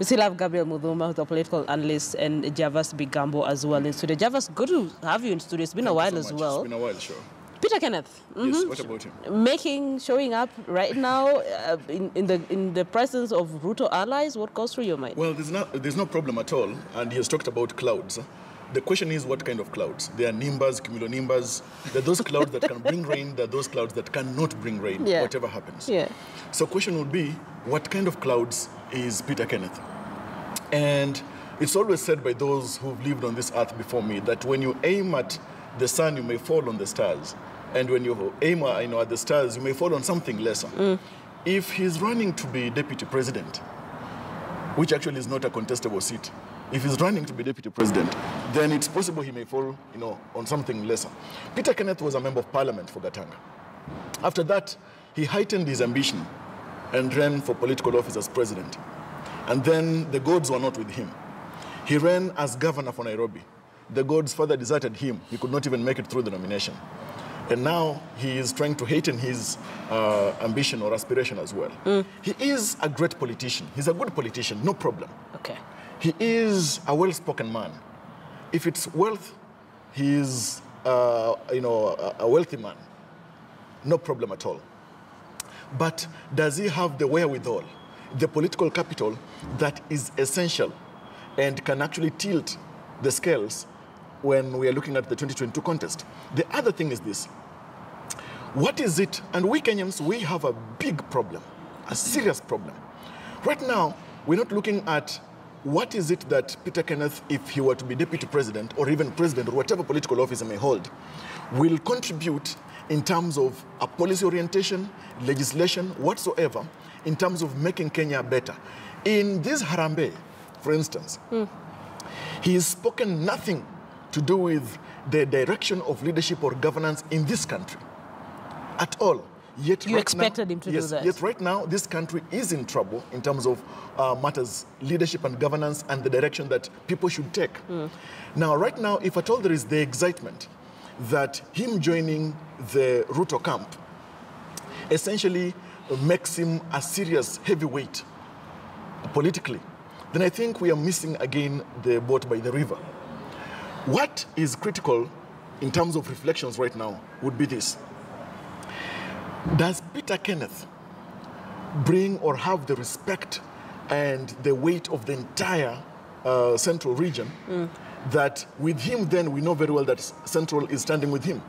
We still have Gabriel Mudhuma, who's a political analyst, and Javas Bigambo as well in studio. Javas, good to have you in studio. It's been a while as well. It's been a while, sure. Peter Kenneth. Yes, what about him? Showing up right now in the presence of Ruto allies. What goes through your mind? Well, there's no problem at all, and he has talked about clouds. The question is, what kind of clouds? There are nimbus, cumulonimbus. There are those clouds that can bring rain. There are those clouds that cannot bring rain, whatever happens. Yeah. So question would be, what kind of clouds is Peter Kenneth? And it's always said by those who've lived on this earth before me that when you aim at the sun, you may fall on the stars. And when you aim at the stars, you may fall on something lesser. If he's running to be deputy president, which actually is not a contestable seat, if he's running to be deputy president, then it's possible he may fall, on something lesser. Peter Kenneth was a member of parliament for Gatanga. After that, he heightened his ambition and ran for political office as president. And then the gods were not with him. He ran as governor for Nairobi. The gods further deserted him. He could not even make it through the nomination. And now he is trying to heighten his ambition or aspiration as well. He is a great politician. He's a good politician, no problem. Okay. He is a well-spoken man. If it's wealth, he is, a wealthy man. No problem at all. But does he have the wherewithal, the political capital that is essential and can actually tilt the scales when we are looking at the 2022 contest? The other thing is this. What is it? And we Kenyans, we have a big problem, a serious problem. Right now, we're not looking at what is it that Peter Kenneth, if he were to be deputy president or even president or whatever political office he may hold, will contribute in terms of a policy orientation, legislation, whatsoever, in terms of making Kenya better. In this Harambee, for instance, he has spoken nothing to do with the direction of leadership or governance in this country at all. Yet you expected him to do that. Yet right now, this country is in trouble in terms of matters, leadership and governance and the direction that people should take. Now, right now, if at all there is the excitement that him joining the Ruto camp essentially makes him a serious heavyweight politically, then I think we are missing again the boat by the river. What is critical in terms of reflections right now would be this. Does Peter Kenneth bring or have the respect and the weight of the entire central region that with him then we know very well that central is standing with him?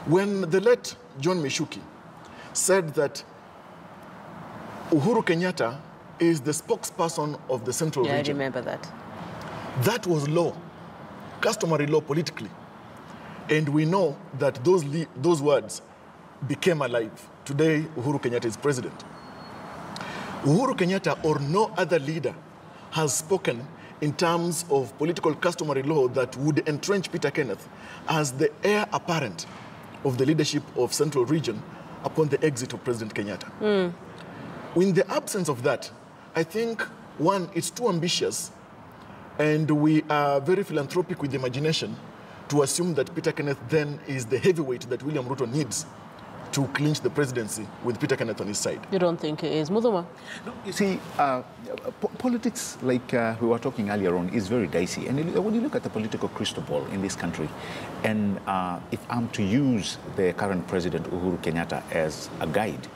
When the late John Mishuki said that Uhuru Kenyatta is the spokesperson of the central region. I remember that. That was law, customary law politically. And we know that those words became alive. Today, Uhuru Kenyatta is president. Uhuru Kenyatta or no other leader has spoken in terms of political customary law that would entrench Peter Kenneth as the heir apparent of the leadership of Central Region upon the exit of President Kenyatta. In the absence of that, I think, one, it's too ambitious, and we are very philanthropic with imagination to assume that Peter Kenneth then is the heavyweight that William Ruto needs to clinch the presidency with Peter Kenneth on his side. You don't think it is? Mudhuma? No, you see, politics, like we were talking earlier on, is very dicey. And when you look at the political crystal ball in this country, and if I'm to use the current president, Uhuru Kenyatta, as a guide,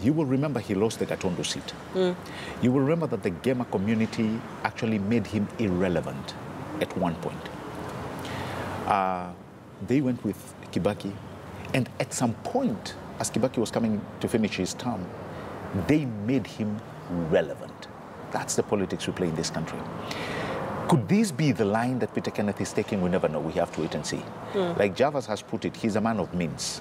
you will remember he lost the Gatondo seat. You will remember that the Gema community actually made him irrelevant at one point. They went with Kibaki. And at some point, as Kibaki was coming to finish his term, they made him relevant. That's the politics we play in this country. Could this be the line that Peter Kenneth is taking? We never know. We have to wait and see. Like Javas has put it, he's a man of means.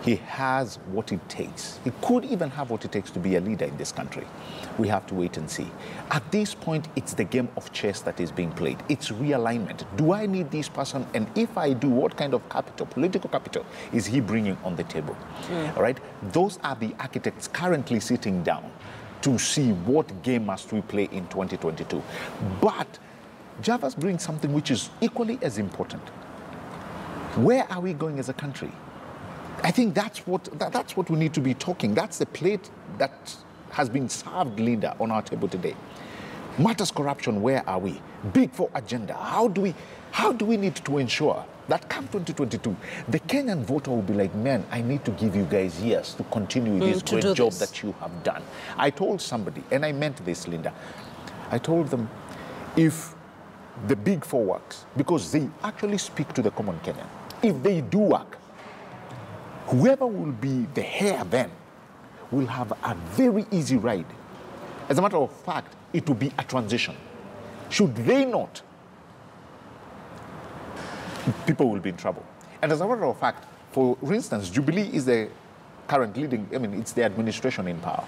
He has what it takes. He could even have what it takes to be a leader in this country. We have to wait and see. At this point, it's the game of chess that is being played. It's realignment. Do I need this person? And if I do, what kind of capital, political capital, is he bringing on the table? All right? Those are the architects currently sitting down to see what game must we play in 2022. But Javas brings something which is equally as important. Where are we going as a country? I think that's what we need to be talking. That's the plate that has been served, leader, on our table today. Matters corruption, where are we? Big Four agenda. How do we need to ensure that come 2022, the Kenyan voter will be like, man, I need to give you guys years to continue this great job that you have done. I told somebody, and I meant this, Linda, I told them, if the Big Four works, because they actually speak to the common Kenyan, if they do work, whoever will be the heir then will have a very easy ride. As a matter of fact, it will be a transition. Should they not, people will be in trouble. And as a matter of fact, for instance, Jubilee is the current leading, I mean, it's the administration in power.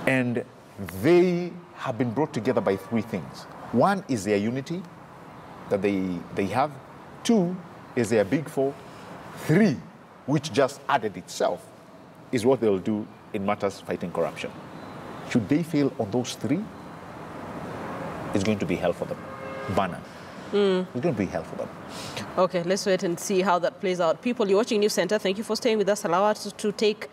And they have been brought together by three things. One is their unity that they have. Two is their Big Four. Three, which just added itself, is what they'll do in matters fighting corruption. Should they fail on those three, it's going to be hell for them. Banner. It's going to be hell for them. Okay, let's wait and see how that plays out. People, you're watching News Centre. Thank you for staying with us. Allow us to take